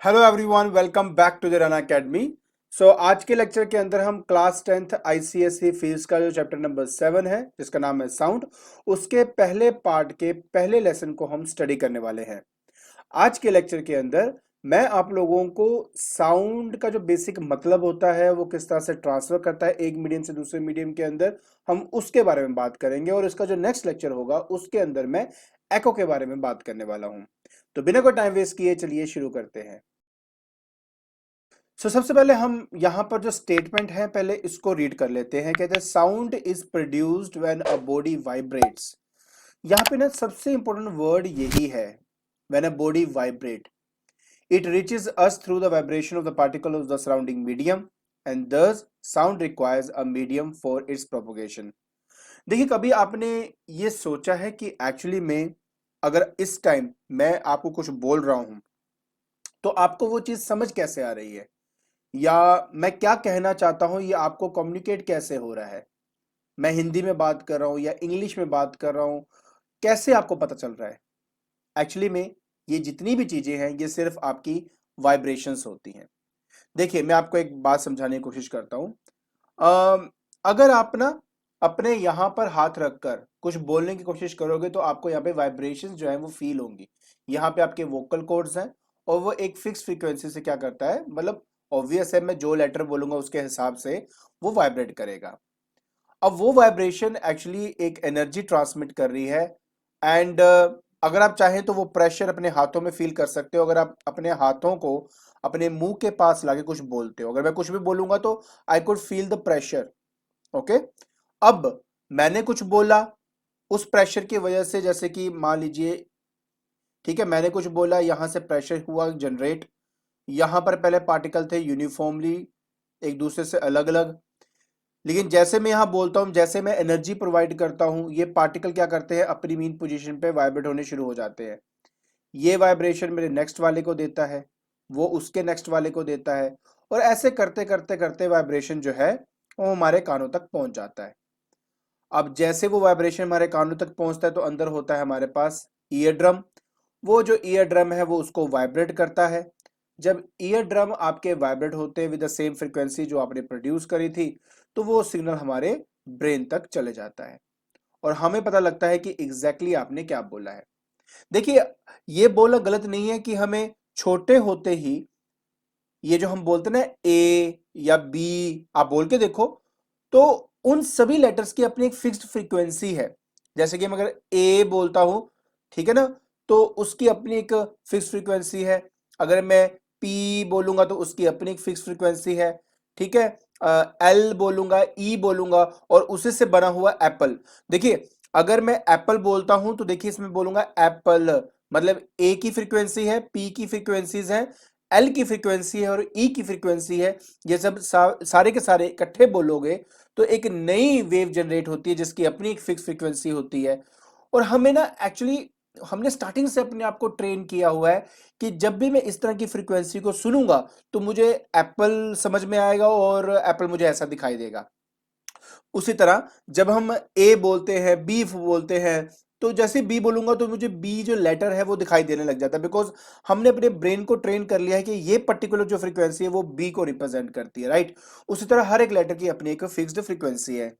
Hello everyone, welcome back to the Run Academy. आज के lecture के अंदर हम क्लास 10th आईसीएसई फिजिक्स का जो चैप्टर नंबर 7 है जिसका नाम है साउंड, उसके पहले पार्ट के पहले लेसन को हम स्टडी करने वाले हैं। आज के लेक्चर के अंदर मैं आप लोगों को साउंड का जो बेसिक मतलब होता है वो किस तरह से ट्रांसफर करता है एक मीडियम से दूसरे मीडियम के अंदर, हम उसके बारे में बात करेंगे। और इसका जो नेक्स्ट लेक्चर होगा उसके अंदर मैं एको के बारे में बात करने वाला हूं। तो बिना कोई टाइम वेस्ट किए चलिए शुरू करते हैं। सबसे पहले हम यहां पर जो स्टेटमेंट है पहले इसको रीड कर लेते हैं। कहते हैं sound is produced when a body vibrates. यहाँ पे ना सबसे इंपॉर्टेंट वर्ड यही है, when a body vibrate it reaches us through the vibration of the particle of the surrounding medium and thus sound requires a medium for its propagation. देखिए, कभी आपने ये सोचा है कि एक्चुअली में अगर इस टाइम मैं आपको कुछ बोल रहा हूं तो आपको वो चीज समझ कैसे आ रही है, या मैं क्या कहना चाहता हूं ये आपको कम्युनिकेट कैसे हो रहा है? मैं हिंदी में बात कर रहा हूं या इंग्लिश में बात कर रहा हूं, कैसे आपको पता चल रहा है? एक्चुअली में ये जितनी भी चीजें हैं ये सिर्फ आपकी वाइब्रेशंस होती हैं। देखिए, मैं आपको एक बात समझाने की कोशिश करता हूं। अगर आप ना अपने यहां पर हाथ रखकर कुछ बोलने की कोशिश करोगे तो आपको यहाँ पे वाइब्रेशंस जो है वो फील होंगी। यहाँ पे आपके वोकल कॉर्ड्स हैं और वो एक फिक्स फ्रीक्वेंसी से क्या करता है, मतलब ऑब्वियस है, मैं जो लेटर बोलूंगा उसके हिसाब से वो वाइब्रेट करेगा। अब वो वाइब्रेशन एक्चुअली एक एनर्जी ट्रांसमिट कर रही है। एंड अगर आप चाहें तो वो प्रेशर अपने हाथों में फील कर सकते हो। अगर आप अपने हाथों को अपने मुंह के पास लाके कुछ बोलते हो, अगर मैं कुछ भी बोलूंगा तो I could feel the pressure. Okay, अब मैंने कुछ बोला उस प्रेशर की वजह से, जैसे कि मान लीजिए, ठीक है, मैंने कुछ बोला, यहां से प्रेशर हुआ जनरेट। यहां पर पहले पार्टिकल थे यूनिफॉर्मली एक दूसरे से अलग अलग, लेकिन जैसे मैं यहां बोलता हूं, जैसे मैं एनर्जी प्रोवाइड करता हूं, ये पार्टिकल क्या करते हैं, अपनी मीन पोजीशन पे वाइब्रेट होने शुरू हो जाते हैं। ये वाइब्रेशन मेरे नेक्स्ट वाले को देता है, वो उसके नेक्स्ट वाले को देता है, और ऐसे करते करते करते वाइब्रेशन जो है वो हमारे कानों तक पहुंच जाता है। अब जैसे वो वाइब्रेशन हमारे कानों तक पहुंचता है तो अंदर होता है हमारे पास ईयर ड्रम। वो जो ईयर ड्रम है वो उसको वाइब्रेट करता है। जब ईयर ड्रम आपके वाइब्रेट होते हैं विद द सेम फ्रीक्वेंसी जो आपने प्रोड्यूस करी थी, तो वो सिग्नल हमारे ब्रेन तक चले जाता है और हमें पता लगता है कि एग्जैक्टली आपने क्या बोला है। देखिए, ये बोला गलत नहीं है कि हमें छोटे होते ही ये जो हम बोलते हैं ना ए या बी, आप बोल के देखो तो उन सभी लेटर्स की अपनी एक फिक्स्ड फ्रीक्वेंसी है। जैसे कि मैं अगर ए बोलता हूं, ठीक है ना, तो उसकी अपनी एक फिक्स फ्रीक्वेंसी है। अगर मैं पी बोलूंगा तो उसकी अपनी एक फिक्स फ्रीक्वेंसी है। ठीक है, एल बोलूंगा, ई बोलूंगा, और उसी से बना हुआ एप्पल। देखिए, अगर मैं एप्पल बोलता हूं तो देखिए इसमें बोलूंगा एप्पल, मतलब ए की फ्रीक्वेंसी है, पी की फ्रीक्वेंसीज है, एल की फ्रीक्वेंसी है और ई की फ्रीक्वेंसी है। ये सब सारे के सारे इकट्ठे बोलोगे तो एक नई वेव जनरेट होती है जिसकी अपनी एक फिक्स फ्रीक्वेंसी होती है। और हमें ना एक्चुअली हमने स्टार्टिंग से अपने आप को ट्रेन किया हुआ है कि जब भी मैं इस तरह की फ्रीक्वेंसी को सुनूंगा तो मुझे एप्पल समझ में आएगा और एप्पल मुझे ऐसा दिखाई देगा। उसी तरह जब हम ए बोलते हैं, बी बोलते हैं, तो जैसे बी बोलूंगा तो मुझे बी जो लेटर है वो दिखाई देने लग जाता है, बिकॉज हमने अपने ब्रेन को ट्रेन कर लिया है कि ये पर्टिकुलर जो फ्रीक्वेंसी है वो बी को रिप्रेजेंट करती है, राइट। उसी तरह हर एक लेटर की अपनी एक फिक्स्ड फ्रीक्वेंसी है।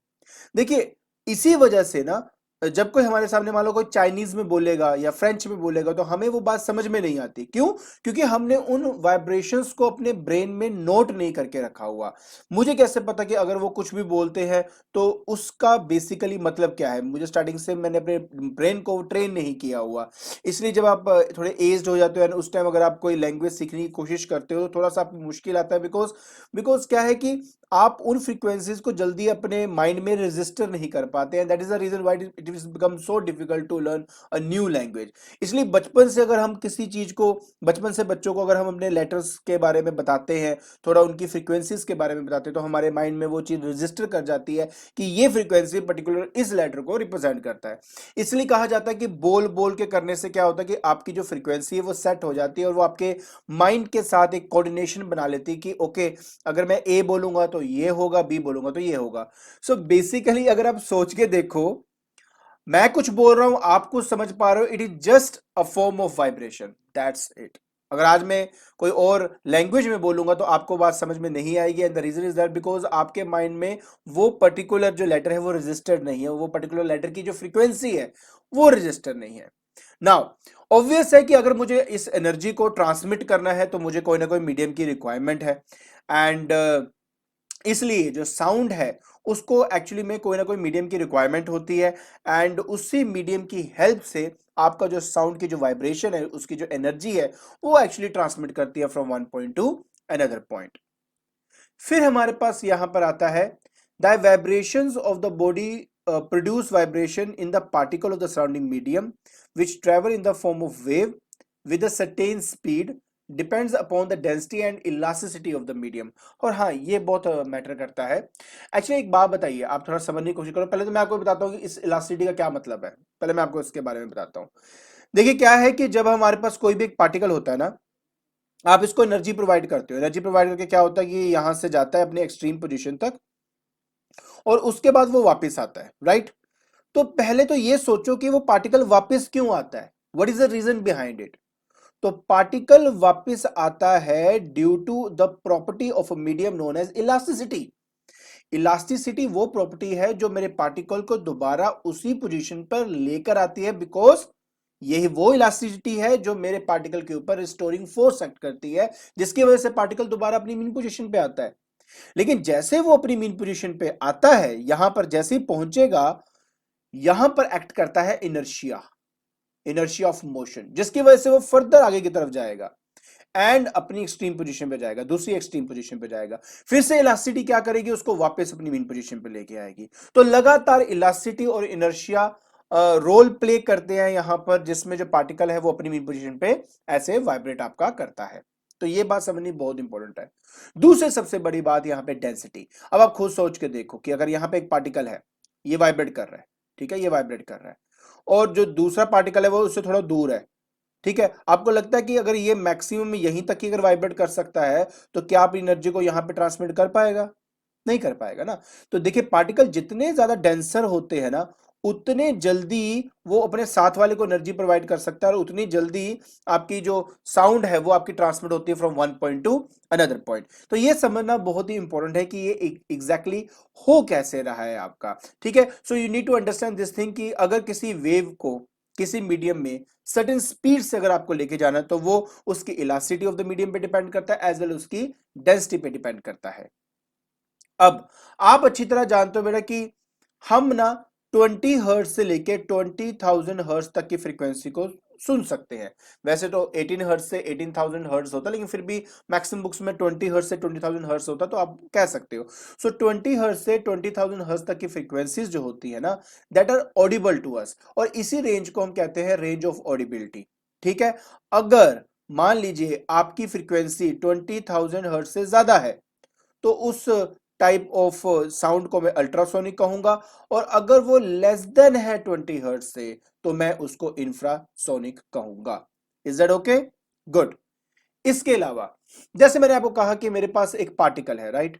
देखिए, इसी वजह से ना जब कोई हमारे सामने मान लो कोई चाइनीज में बोलेगा या फ्रेंच में बोलेगा तो हमें वो बात समझ में नहीं आती। क्यों? क्योंकि हमने उन वाइब्रेशंस को अपने ब्रेन में नोट नहीं करके रखा हुआ। मुझे कैसे पता कि अगर वो कुछ भी बोलते हैं तो उसका बेसिकली मतलब क्या है? मुझे स्टार्टिंग से मैंने अपने ब्रेन को ट्रेन नहीं किया हुआ। इसलिए जब आप थोड़े एज्ड हो जाते हो and उस टाइम अगर आप कोई लैंग्वेज सीखने की कोशिश करते हो तो थोड़ा सा आपको मुश्किल आता है, बिकॉज बिकॉज क्या है कि आप उन फ्रीक्वेंसीज को जल्दी अपने माइंड में रजिस्टर नहीं कर पाते हैं। That is the reason why it is become so difficult to learn a new language. इसलिए बचपन से अगर हम किसी चीज को, बचपन से बच्चों को अगर हम अपने लेटर्स के बारे में बताते हैं, थोड़ा उनकी फ्रीक्वेंसीज के बारे में बताते हैं, तो हमारे माइंड में वो चीज रजिस्टर कर जाती है कि ये फ्रीक्वेंसी पर्टिकुलर इस लेटर को रिप्रेजेंट करता है। इसलिए कहा जाता है कि बोल बोल के करने से क्या होता है कि आपकी जो फ्रीक्वेंसी है वो सेट हो जाती है और वो आपके माइंड के साथ एक कोऑर्डिनेशन बना लेती है कि ओके, अगर मैं ए बोलूंगा तो ये होगा, बी बोलूंगा तो ये होगा। सो बेसिकली अगर आप सोच के देखो, मैं कुछ बोल रहा हूं, आप कुछ समझ पा रहे हो, it is just a form of vibration, that's it. अगर आज मैं कोई और लैंग्वेज में बोलूंगा तो आपको बात समझ में नहीं आएगी, and the reason is that because आपके माइंड में वो पर्टिकुलर जो लेटर है वो रजिस्टर्ड नहीं है, वो पर्टिकुलर लेटर की जो फ्रीक्वेंसी है वो रजिस्टर नहीं है। नाउ ऑब्वियस है कि अगर मुझे इस एनर्जी को ट्रांसमिट करना है तो मुझे कोई ना कोई मीडियम की रिक्वायरमेंट है, एंड इसलिए जो साउंड है उसको एक्चुअली में कोई ना कोई मीडियम की रिक्वायरमेंट होती है, एंड उसी मीडियम की हेल्प से आपका जो साउंड की जो वाइब्रेशन है, उसकी जो एनर्जी है वो एक्चुअली ट्रांसमिट करती है from one point two another point. फिर हमारे पास यहां पर आता है the vibrations of the body produce vibration in the particle of the surrounding medium which travel in the form of wave with a certain speed depends upon the density and elasticity of the medium. और हाँ, ये बहुत matter करता है। Actually एक बात बताइए, आप थोड़ा समझने की कोशिश करो। पहले तो मैं आपको बताता हूँ कि इस इलास्टिसिटी का क्या मतलब है, पहले मैं आपको इसके बारे में बताता हूँ। देखिए क्या है कि जब हमारे पास कोई भी एक पार्टिकल होता है ना, आप इसको एनर्जी प्रोवाइड करते हो, एनर्जी प्रोवाइड करके क्या होता है कि यहां से जाता है अपने एक्सट्रीम पोजीशन तक और उसके बाद वो वापस आता है, राइट। तो पहले तो ये सोचो कि वो पार्टिकल वापस क्यों आता है, what is the reason behind it. तो पार्टिकल वापस आता है due to the property of a medium known as elasticity. Elasticity वो प्रॉपर्टी है जो मेरे पार्टिकल को दोबारा उसी पोजीशन पर लेकर आती है, बिकॉज यही वो इलास्टिसिटी है जो मेरे पार्टिकल के ऊपर रिस्टोरिंग फोर्स एक्ट करती है, जिसकी वजह से पार्टिकल दोबारा अपनी मीन पोजीशन पे आता है। लेकिन जैसे वो अपनी मीन पोजीशन पे आता है, यहां पर जैसे ही पहुंचेगा, यहां पर एक्ट करता है इनर्शिया, इनर्शिया ऑफ मोशन, जिसकी वजह से वो फर्दर आगे की तरफ जाएगा एंड अपनी एक्सट्रीम पोजीशन पे जाएगा, दूसरी एक्सट्रीम पोजीशन पे जाएगा। फिर से इलास्टिसिटी क्या करेगी, उसको वापस अपनी मीन पोजीशन पे लेके आएगी। तो लगातार इलास्टिसिटी और इनर्शिया रोल प्ले करते हैं यहां पर, जिसमें जो पार्टिकल है वो अपनी मीन पोजीशन पे ऐसे वाइब्रेट आपका करता है। तो ये बात समझनी बहुत इंपॉर्टेंट है। दूसरी सबसे बड़ी बात यहां पे डेंसिटी। अब आप खुद सोच के देखो कि अगर यहां पे एक पार्टिकल है, ये वाइब्रेट कर रहा है, ठीक है, ये वाइब्रेट कर रहा है, और जो दूसरा पार्टिकल है वो उससे थोड़ा दूर है, ठीक है। आपको लगता है कि अगर ये मैक्सिमम यहीं तक ही अगर वाइब्रेट कर सकता है तो क्या आप एनर्जी को यहां पे ट्रांसमिट कर पाएगा? नहीं कर पाएगा ना। तो देखिए पार्टिकल जितने ज्यादा डेंसर होते हैं ना, उतने जल्दी वो अपने साथ वाले को एनर्जी प्रोवाइड कर सकता है, और उतनी जल्दी आपकी जो साउंड है वो आपकी ट्रांसमिट होती है from one point two another point. तो ये समझना बहुत ही इंपॉर्टेंट है कि ये एग्जैक्टली हो कैसे रहा है आपका, ठीक है। So you need to understand this thing कि अगर किसी वेव को किसी मीडियम में सर्टेन स्पीड से अगर आपको लेके जाना है तो वो उसकी इलास्टिसिटी ऑफ द मीडियम पे डिपेंड करता है, एज वेल उसकी डेंसिटी पे डिपेंड करता है। अब आप अच्छी तरह जानते हो बेटा कि हम ना 20 हर्ट्ज से लेके 20,000 हर्ट्ज तक की फ्रीक्वेंसी को सुन सकते हैं। वैसे तो 18 हर्ट्ज से 18,000 हर्ट्ज होता है, लेकिन फिर भी मैक्सिमम बुक्स में 20 हर्ट्ज से 20,000 हर्ट्ज होता है, तो आप कह सकते हो। सो 20 हर्ट्ज से 20,000 हर्ट्ज तक की फ्रीक्वेंसीज जो होती है ना, that are audible to us, और इसी रेंज को हम कहते हैं रेंज ऑफ ऑडिबिलिटी, ठीक है। अगर मान लीजिए आपकी फ्रीक्वेंसी 20,000 हर्ट्ज से ज्यादा है तो उस टाइप ऑफ साउंड को मैं अल्ट्रासोनिक कहूंगा, और अगर वो लेस देन है 20 हर्ट्ज से तो मैं उसको इंफ्रासोनिक कहूंगा। Is that okay? गुड। इसके अलावा जैसे मैंने आपको कहा कि मेरे पास एक पार्टिकल है, राइट।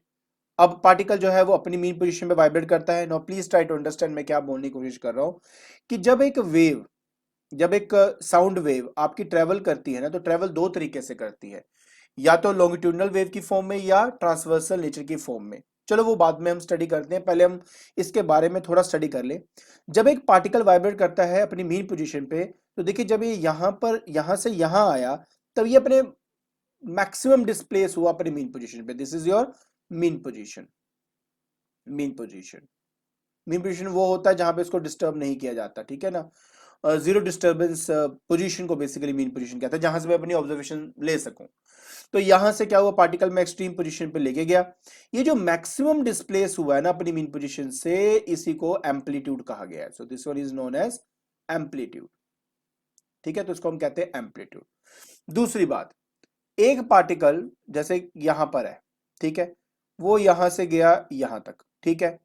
अब पार्टिकल जो है वो अपनी मीन पोजीशन पे वाइब्रेट करता है। Now please try to understand मैं क्या बोलने की कोशिश कर रहा हूं कि जब एक साउंड वेव आपकी ट्रेवल करती है ना, तो ट्रेवल दो तरीके से करती है, या तो लॉन्गिट्यूडनल वेव की फॉर्म में या ट्रांसवर्सल नेचर की फॉर्म में। चलो वो बाद में हम स्टडी करते हैं, पहले हम इसके बारे में थोड़ा स्टडी कर ले। जब एक पार्टिकल वाइब्रेट करता है अपनी मीन पोजीशन पे, तो देखिए जब ये यहां से यहां आया, तब ये अपने मैक्सिमम डिस्प्लेस हुआ अपनी मीन पोजीशन पे। This is your mean position. Mean position mean position वो होता है जहां पे इसको डिस्टर्ब नहीं किया जाता, ठीक है ना। जीरो डिस्टर्बेंस पोजीशन को बेसिकली मीन पोजीशन कहता है, जहां से मैं अपनी ऑब्जर्वेशन ले सकूं। तो यहां से क्या हुआ, पार्टिकल में एक्सट्रीम पोजीशन पे लेके गया। ये जो मैक्सिमम डिस्प्लेस हुआ है ना अपनी मीन पोजीशन से, इसी को एम्पलीट्यूड कहा गया है। So this one is known as amplitude, ठीक है। तो इसको हम कहते हैं एम्पलीट्यूड। दूसरी बात, एक पार्टिकल जैसे यहां पर है, ठीक है, वो यहां से गया यहां तक, ठीक है,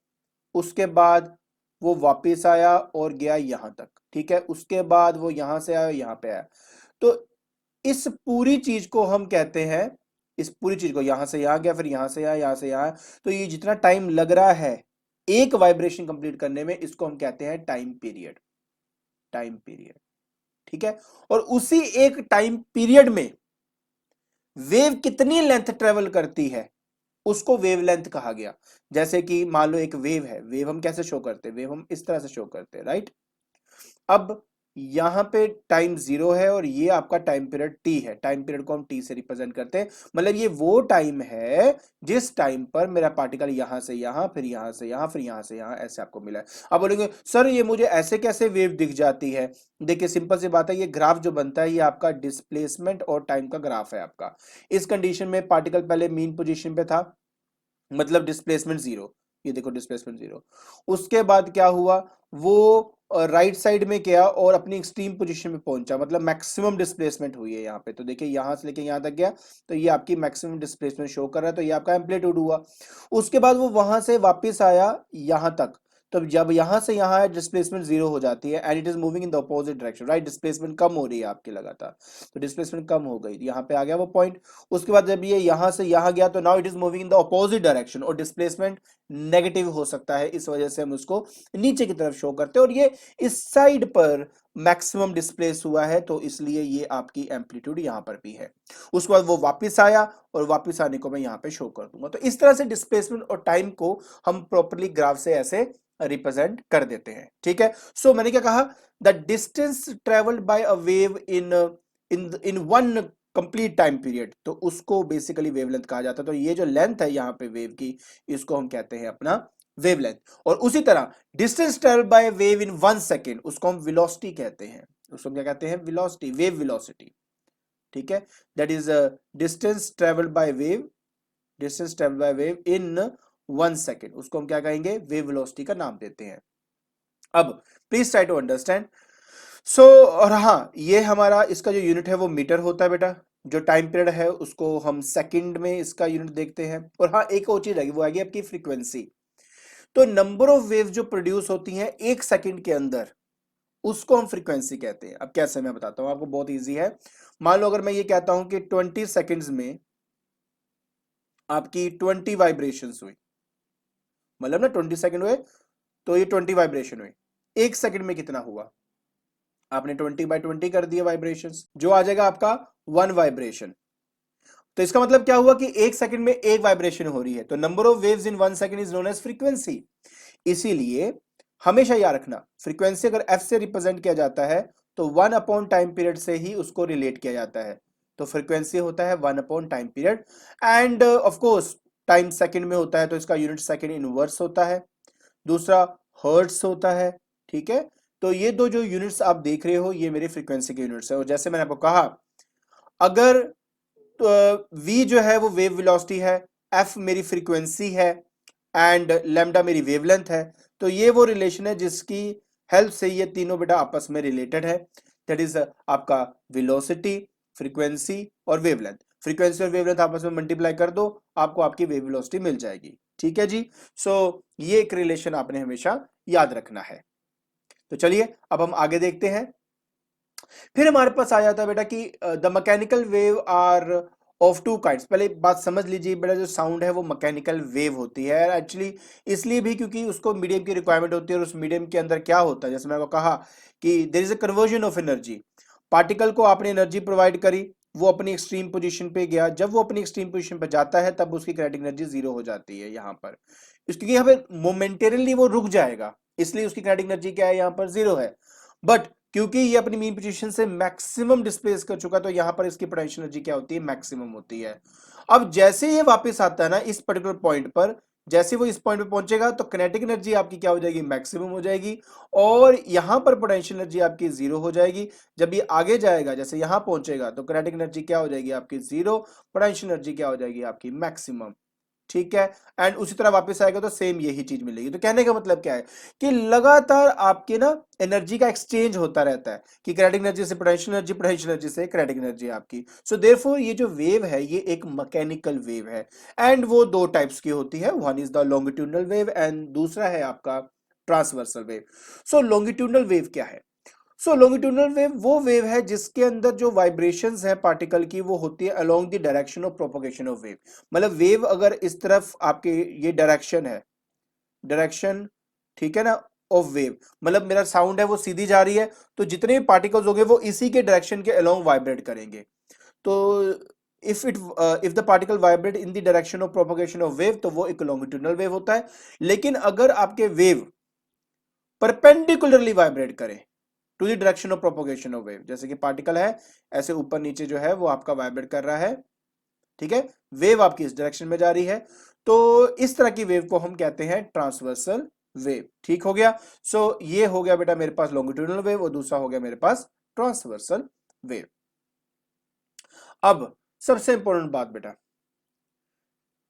उसके बाद वो वापस आया और गया यहां तक, ठीक है, उसके बाद वो यहां से आया यहां पे आया। तो इस पूरी चीज को हम कहते हैं, इस पूरी चीज को यहां से यहां गया, फिर यहां से यहां से यहां, तो ये जितना टाइम लग रहा है एक वाइब्रेशन कंप्लीट करने में, इसको हम कहते हैं टाइम पीरियड। टाइम पीरियड, ठीक है। और उसी एक टाइम पीरियड में वेव कितनी लेंथ ट्रेवल करती है उसको वेवलेंथ कहा गया। जैसे कि मान लो एक वेव है, वेव हम कैसे शो करते हैं, वेव हम इस तरह से शो करते हैं, राइट। अब यहां पे टाइम 0 है और ये आपका टाइम पीरियड t है, टाइम पीरियड को हम t से रिप्रेजेंट करते हैं। मतलब ये वो टाइम है जिस टाइम पर मेरा पार्टिकल यहां से यहां, फिर यहां से यहां, फिर यहां से यहां ऐसे आपको मिला है। अब बोलेंगे सर ये मुझे ऐसे कैसे वेव दिख जाती है। देखिए सिंपल सी बात है, ये ग्राफ जो बनता है ये आपका डिस्प्लेसमेंट और टाइम का ग्राफ है आपका। इस कंडीशन में पार्टिकल पहले मीन पोजिशन पे था, मतलब डिस्प्लेसमेंट 0, ये देखो डिस्प्लेसमेंट 0। उसके बाद क्या हुआ, वो राइट साइड में गया और अपनी एक्सट्रीम पोजीशन में पहुंचा, मतलब मैक्सिमम डिस्प्लेसमेंट हुई है यहाँ पे। तो देखिए यहां से लेके यहां तक गया, तो ये आपकी मैक्सिमम डिस्प्लेसमेंट शो कर रहा है, तो ये आपका एम्पलीट्यूड हुआ। उसके बाद वो वहां से वापस आया यहां तक, तो जब यहां से यहां डिस्प्लेसमेंट 0 हो जाती है and it is moving in the opposite direction, right, displacement कम हो रही है आपकी लगातार, तो डिस्प्लेसमेंट कम हो गई, यहाँ पे आ गया वो पॉइंट। उसके बाद जब ये यहां से यहां गया तो now it is moving in the opposite direction और डिस्प्लेसमेंट नेगेटिव हो सकता है, इस वजह से हम उसको नीचे की तरफ शो करते हैं, और ये इस साइड पर मैक्सिमम डिस्प्लेस हुआ है, तो इसलिए ये आपकी एम्पलीट्यूड यहां पर भी है। उसके बाद वो वापस आया और वापस आने को मैं यहां पे शो कर दूंगा। तो इस तरह से डिस्प्लेसमेंट और टाइम को हम प्रॉपर्ली ग्राफ से ऐसे रिप्रेजेंट कर देते हैं, ठीक है। सो मैंने क्या कहा, the distance travelled by a wave in one complete time period, तो उसको बेसिकली वेवलेंथ कहा जाता है। तो ये जो लेंथ है यहाँ पे वेव की, इसको हम कहते हैं अपना वेवलेंथ। और उसी तरह distance travel by wave in 1 second, उसको हम वेलोसिटी कहते हैं। उसको क्या कहते हैं, वेलोसिटी, वेव वेलोसिटी, ठीक है। That is distance travelled by wave, distance travel by wave in 1 second, उसको हम क्या कहेंगे, वेव वेलोसिटी का नाम देते हैं। अब प्लीज ट्राई टू अंडरस्टैंड। सो और हाँ, ये हमारा इसका जो यूनिट है वो मीटर होता है बेटा। जो टाइम पीरियड है उसको हम सेकंड में इसका यूनिट देखते हैं। और हाँ, एक और चीज रहेगी, वो आएगी आपकी फ्रीक्वेंसी। तो नंबर ऑफ वेव जो प्रोड्यूस होती हैं 1 सेकंड के अंदर, उसको हम फ्रीक्वेंसी कहते हैं। अब कैसे, मैं बताता हूं आपको, बहुत ईजी है। मान लो अगर मैं ये कहता हूं कि 20 सेकेंड्स में आपकी 20 वाइब्रेशन हुई, मतलब ना 20 सेकेंड हुए तो ये 20 वाइब्रेशन हुई। 1 सेकंड में कितना हुआ, आपने 20/20 कर दिए वाइब्रेशन, जो आ जाएगा आपका 1 वाइब्रेशन। तो इसका मतलब क्या हुआ कि 1 सेकंड में एक वाइब्रेशन हो रही है, तो number of waves in 1 second is known as frequency. इसीलिए हमेशा याद रखना, फ्रीक्वेंसी अगर एफ से रिप्रेजेंट किया जाता है तो 1/टाइम पीरियड से ही उसको रिलेट किया जाता है। तो फ्रीक्वेंसी होता है 1/टाइम period, and of course time second में होता है तो इसका यूनिट सेकंड इनवर्स होता है। दूसरा हर्ट्स होता है, ठीक है। तो ये दो जो यूनिट्स आप देख रहे हो ये मेरी फ्रीक्वेंसी के यूनिट्स है। और जैसे मैंने आपको कहा, अगर v जो है वो वेव वेलोसिटी है, f मेरी फ्रीक्वेंसी है एंड लैम्डा मेरी वेवलेंथ है, तो ये वो रिलेशन है जिसकी हेल्प से ये तीनों बेटा आपस में रिलेटेड है। दैट इज आपका वेलोसिटी, फ्रीक्वेंसी और वेवलेंथ। फ्रीक्वेंसी और वेवलेंथ आपस में मल्टीप्लाई कर दो, आपको आपकी वेव वेलोसिटी मिल जाएगी, ठीक है जी। सो ये एक रिलेशन आपने हमेशा याद रखना है। तो चलिए अब हम आगे देखते हैं। फिर हमारे पास आ जाता है बेटा कि the mechanical wave are of two kinds. पहले बात समझ लीजिए बेटा, जो साउंड है वो मैकेनिकल वेव होती है एक्चुअली, इसलिए भी क्योंकि उसको मीडियम की रिक्वायरमेंट होती है, और उस मीडियम के अंदर क्या होता है, जैसे मैंने कहा कि there is a conversion of energy. Particle को आपने एनर्जी प्रोवाइड करी, वो अपनी एक्सट्रीम पोजीशन पे गया, जब वो अपनी एक्सट्रीम पोजीशन पे जाता है तब उसकी काइनेटिक एनर्जी 0 हो जाती है यहाँ पर, क्योंकि यहाँ पे मोमेंटेरली वो रुक जाएगा, इसलिए उसकी काइनेटिक एनर्जी क्या है, यहाँ पर 0 है। बट क्योंकि ये अपनी मीन पोजीशन से मैक्सिमम डिस्प्लेस कर चुका, तो यहां पर इसकी पोटेंशियल एनर्जी क्या होती है, मैक्सिमम होती है। अब जैसे ये वापस आता है ना इस पर्टिकुलर पॉइंट पर, जैसे वो इस पॉइंट पे पहुंचेगा तो किनेटिक एनर्जी आपकी क्या हो जाएगी, मैक्सिमम हो जाएगी, और यहां पर पोटेंशियल एनर्जी आपकी 0 हो जाएगी। जब ये आगे जाएगा, जैसे यहां पहुंचेगा, तो किनेटिक एनर्जी क्या हो जाएगी आपकी 0, पोटेंशियल एनर्जी क्या हो जाएगी आपकी मैक्सिमम, ठीक है। एंड उसी तरह वापस आएगा तो सेम यही चीज मिलेगी। तो कहने का मतलब क्या है कि लगातार आपके ना एनर्जी का एक्सचेंज होता रहता है, कि किनेटिक एनर्जी से पोटेंशियल एनर्जी, पोटेंशियल एनर्जी से किनेटिक एनर्जी आपकी। सो देयरफॉर ये जो वेव है ये एक मैकेनिकल वेव है, एंड वो दो टाइप्स की होती है, one is the longitudinal wave and दूसरा है आपका ट्रांसवर्सल वेव। सो लॉन्गिट्यूडनल वेव क्या है, सो लॉन्गिट्यूडनल वेव वो वेव है जिसके अंदर जो वाइब्रेशंस है पार्टिकल की वो होती है along the direction of propagation of wave. मतलब वेव अगर इस तरफ आपके, ये डायरेक्शन है, डायरेक्शन, ठीक है ना, ऑफ वेव, मतलब मेरा साउंड है वो सीधी जा रही है, तो जितने भी पार्टिकल्स होंगे वो इसी के डायरेक्शन के अलोंग वाइब्रेट करेंगे। तो if the particle vibrate in the direction of propagation of wave तो वो एक लॉन्गिट्यूडनल वेव होता है। लेकिन अगर आपके वेव परपेंडिकुलरली वाइब्रेट करे to the direction of propagation of wave, जैसे कि पार्टिकल है ऐसे ऊपर नीचे जो है वो आपका वाइब्रेट कर रहा है, ठीक है, वेव आपकी इस डायरेक्शन में जा रही है, तो इस तरह की वेव को हम कहते हैं ट्रांसवर्सल वेव। ठीक हो गया। सो ये हो गया बेटा मेरे पास लॉन्गिट्यूडनल वेव और दूसरा हो गया मेरे पास ट्रांसवर्सल वेव। अब सबसे इंपॉर्टेंट बात बेटा,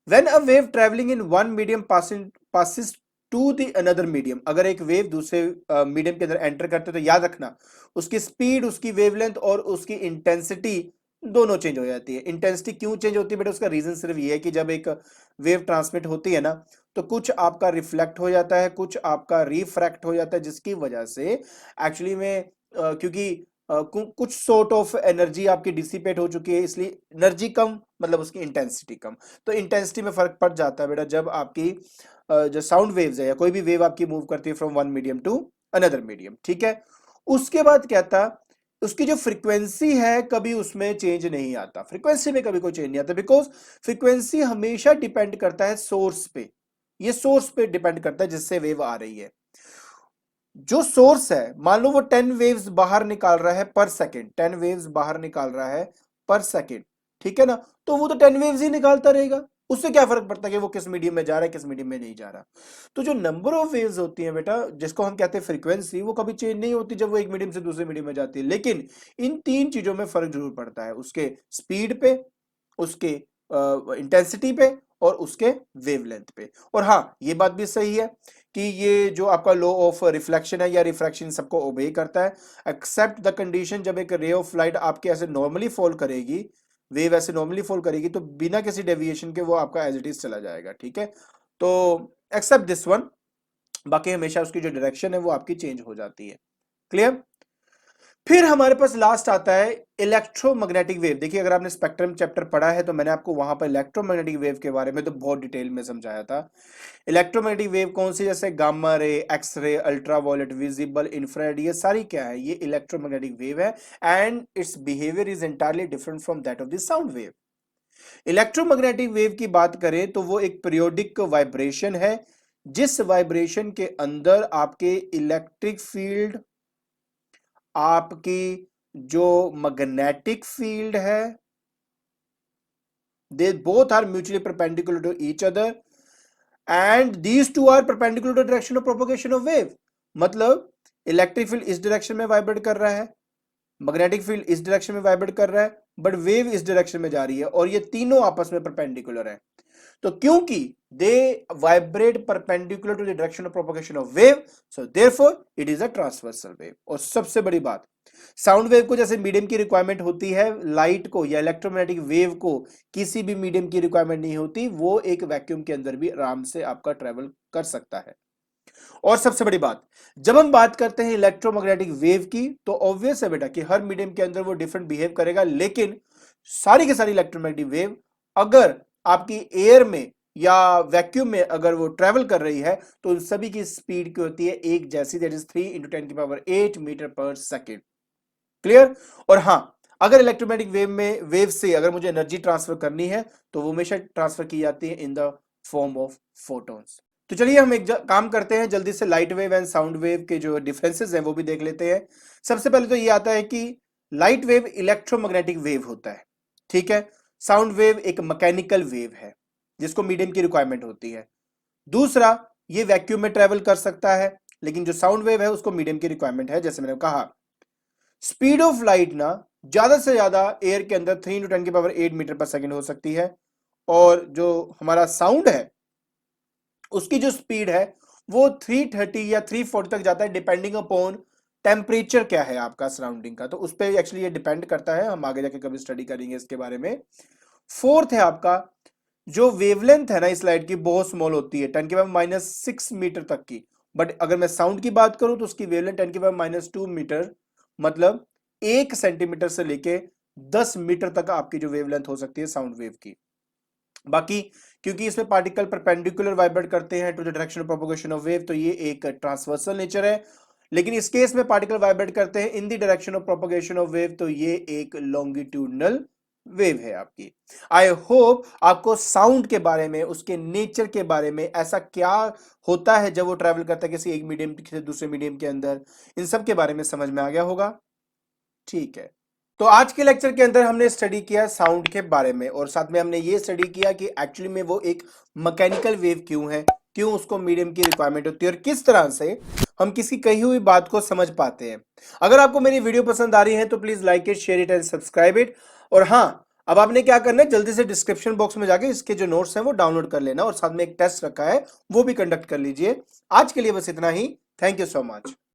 when a wave traveling in one medium passes to the another medium, अगर एक वेव दूसरे मीडियम के अंदर एंटर करते तो याद रखना उसकी स्पीड, उसकी वेवलेंथ और उसकी इंटेंसिटी दोनों चेंज हो जाती है। इंटेंसिटी क्यों चेंज होती है बेटा, उसका रीजन सिर्फ ये है कि जब एक वेव ट्रांसमिट होती है ना तो कुछ आपका रिफ्लेक्ट हो जाता है, कुछ आपका रिफ्रैक्ट हो जाता है, जिसकी वजह से एक्चुअली में क्योंकि कुछ सॉर्ट ऑफ एनर्जी आपकी डिसिपेट हो चुकी है, इसलिए एनर्जी कम मतलब उसकी इंटेंसिटी कम, तो इंटेंसिटी में फर्क पड़ जाता है बेटा जब आपकी जो साउंड वेव्स है या कोई भी वेव आपकी मूव करती है from one medium to another medium. ठीक है, उसके बाद क्या था, उसकी जो फ्रीक्वेंसी है कभी उसमें चेंज नहीं आता, फ्रीक्वेंसी में कभी कोई चेंज नहीं आता, बिकॉज फ्रीक्वेंसी हमेशा डिपेंड करता है सोर्स पे, ये सोर्स पे डिपेंड करता है जिससे वेव आ रही है। जो सोर्स है मान लो वो 10 वेव्स बाहर निकाल रहा है पर सेकेंड, 10 वेव्स बाहर निकाल रहा है पर सेकेंड, ठीक है ना, तो वो तो 10 वेव्स ही निकालता रहेगा, उससे क्या फर्क पड़ता है कि वो किस मीडियम में जा रहा है किस मीडियम में नहीं जा रहा। तो जो नंबर ऑफ वेव्स होती है बेटा जिसको हम कहते हैं फ्रीक्वेंसी, वो कभी चेंज नहीं होती जब वो एक मीडियम से दूसरे मीडियम में जाती है, लेकिन इन तीन चीजों में फर्क जरूर पड़ता है, उसके स्पीड पे, उसके इंटेंसिटी पे और उसके वेवलेंथ पे। और हाँ ये बात भी सही है कि ये जो आपका लॉ ऑफ रिफ्लेक्शन है या रिफ्रैक्शन सबको ओबे करता है, एक्सेप्ट द कंडीशन जब एक रे ऑफ लाइट आपके ऐसे नॉर्मली फॉल करेगी, वेव ऐसे नॉर्मली फॉल करेगी तो बिना किसी डेविएशन के वो आपका एज इट इज चला जाएगा। ठीक है, तो एक्सेप्ट दिस वन, बाकी हमेशा उसकी जो डायरेक्शन है वो आपकी चेंज हो जाती है। क्लियर। फिर हमारे पास लास्ट आता है इलेक्ट्रोमैग्नेटिक वेव। देखिए अगर आपने स्पेक्ट्रम चैप्टर पढ़ा है तो मैंने आपको वहां पर इलेक्ट्रोमैग्नेटिक वेव के बारे में तो बहुत डिटेल में समझाया था। इलेक्ट्रोमैग्नेटिक वेव कौन सी, जैसे gamma ray, X ray, ultraviolet, visible, infrared, ये सारी क्या है, ये इलेक्ट्रोमैग्नेटिक वेव है and it's behaviour is entirely different from that of the sound wave. Electromagnetic wave की बात करें तो वो एक पीरियोडिक वाइब्रेशन है जिस वाइब्रेशन के अंदर आपके इलेक्ट्रिक फील्ड, आपकी जो मैग्नेटिक फील्ड है, they both are mutually perpendicular to each other and these two are perpendicular to direction of propagation of wave. मतलब इलेक्ट्रिक फील्ड इस डायरेक्शन में वाइब्रेट कर रहा है, मैग्नेटिक फील्ड इस डायरेक्शन में वाइब्रेट कर रहा है, बट वेव इस डायरेक्शन में जा रही है और ये तीनों आपस में परपेंडिकुलर है। तो क्योंकि they vibrate perpendicular to the direction of propagation of wave, so therefore it is a transversal wave. और सबसे बड़ी बात, साउंड वेव को जैसे मीडियम की रिक्वायरमेंट होती है, लाइट को या इलेक्ट्रोमैग्नेटिक वेव को किसी भी मीडियम की रिक्वायरमेंट नहीं होती, वो एक वैक्यूम के अंदर भी आराम से आपका ट्रेवल कर सकता है। और सबसे बड़ी बात, जब हम बात करते हैं इलेक्ट्रोमैग्नेटिक वेव की तो ऑब्वियस है बेटा कि हर मीडियम के अंदर वो डिफरेंट बिहेव करेगा, लेकिन सारी की सारी इलेक्ट्रोमैग्नेटिक वेव अगर आपकी एयर में या वैक्यूम में अगर वो ट्रेवल कर रही है तो उन सभी की स्पीड की होती है एक जैसी, दैट इज 3 × 10⁸ मीटर पर सेकेंड। क्लियर। और हाँ, अगर इलेक्ट्रोमैग्नेटिक वेव में वेव से अगर मुझे एनर्जी ट्रांसफर करनी है तो वो हमेशा ट्रांसफर की जाती है in the form of photons. तो चलिए हम एक काम करते हैं, जल्दी से light wave and sound wave के जो डिफरेंसेस हैं वो भी देख लेते हैं। सबसे पहले तो ये आता है कि लाइट वेव इलेक्ट्रोमैग्नेटिक वेव होता है, ठीक है, साउंड वेव एक मैकेनिकल वेव है जिसको मीडियम की रिक्वायरमेंट होती है। दूसरा, ये वैक्यूम में ट्रेवल कर सकता है, लेकिन जो साउंड वेव है उसको मीडियम की रिक्वायरमेंट है। जैसे मैंने कहा स्पीड ऑफ लाइट ना ज्यादा से ज्यादा एयर के अंदर 3 × 10⁸ मीटर पर सेकेंड हो सकती है, और जो हमारा साउंड है उसकी जो स्पीड है वो 330 या 340 तक जाता है, डिपेंडिंग अपॉन टेम्परेचर क्या है आपका सराउंडिंग का, तो उस पर एक्चुअली ये डिपेंड करता है, हम आगे जाके कभी स्टडी करेंगे इसके बारे में। फोर्थ है आपका जो वेवलेंथ है ना इस लाइट की बहुत स्मॉल होती है, 10⁻⁻6 मीटर तक की, बट अगर मैं साउंड की बात करूं तो उसकी वेवलेंथ 10⁻⁻2 मीटर, मतलब 1 सेंटीमीटर से लेके 10 मीटर तक आपकी जो वेवलेंथ हो सकती है साउंड वेव की। बाकी क्योंकि इसमें पार्टिकल परपेंडिकुलर वाइब्रेट करते हैं to the direction of propagation of wave, तो ये एक ट्रांसवर्सल नेचर है, लेकिन इस केस में पार्टिकल वाइब्रेट करते हैं in the direction of propagation of wave, तो ये एक लॉन्गिट्यूडनल वेव है आपकी। आई होप आपको साउंड के बारे में, उसके नेचर के बारे में, ऐसा क्या होता है जब वो ट्रैवल करता है किसी एक मीडियम से दूसरे मीडियम के अंदर, इन सब के बारे में समझ में आ गया होगा। ठीक है, तो आज के लेक्चर के अंदर हमने स्टडी किया साउंड के बारे में, और साथ में हमने ये स्टडी किया कि एक्चुअली में वो एक मैकेनिकल वेव क्यों है, क्यों उसको मीडियम की रिक्वायरमेंट होती है, और किस तरह से हम किसी कही हुई बात को समझ पाते हैं। अगर आपको मेरी वीडियो पसंद आ रही है तो please like it, share it and subscribe it. और हाँ, अब आपने क्या करना है, जल्दी से डिस्क्रिप्शन बॉक्स में जाके इसके जो नोट्स हैं वो डाउनलोड कर लेना, और साथ में एक टेस्ट रखा है वो भी कंडक्ट कर लीजिए। आज के लिए बस इतना ही। Thank you so much.